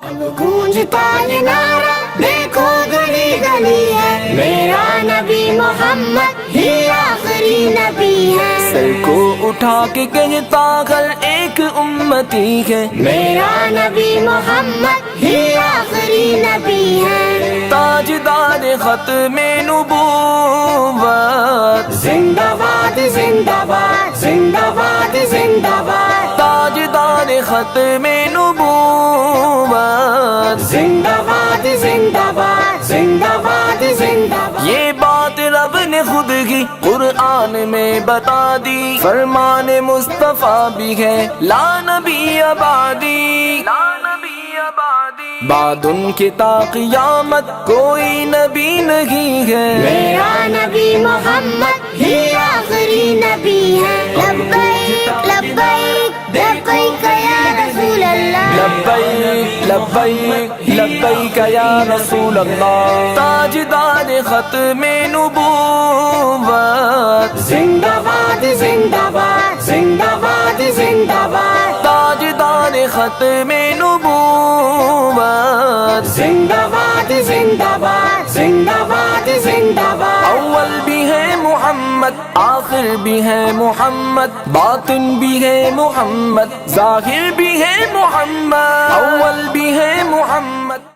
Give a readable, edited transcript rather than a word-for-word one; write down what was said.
اب گونجتا یہ نعرہ دیکھو گلی گلی ہے، میرا نبی محمد ہی آخری نبی ہے۔ سر کو اٹھا کے کہتا ہر ایک امتی ہے، میرا نبی محمد ہی آخری نبی ہے۔ تاجدار ختم نبوت، زندہ باد زندہ باد زندہ باد زندہ باد، تاجدار ختم نبوت، زندہ باد زندہ باد زندہ باد زندہ باد۔ یہ بات رب نے خود ہی قرآن میں بتا دی، فرمان مصطفیٰ بھی ہے لا نبی آبادی، لا نبی آبادی، بعد ان کے تا قیامت کوئی نبی نہیں ہے، میرا نبی محمد ہی آخری نبی ہے۔ لبیک لبیک لبیک یا رسول اللہ، لبیک لبیک لبیک یا رسول اللہ، تاجدار ختم نبوت، زندہ باد زندہ باد زندہ باد زندہ باد، تاجدار ختم نبوت، زندہ باد زندہ باد زندہ باد زندہ باد۔ اول بھی ہے محمد، آخر بھی ہے محمد، باطن بھی ہے محمد، ظاہر بھی ہے محمد، اول بھی ہے محمد۔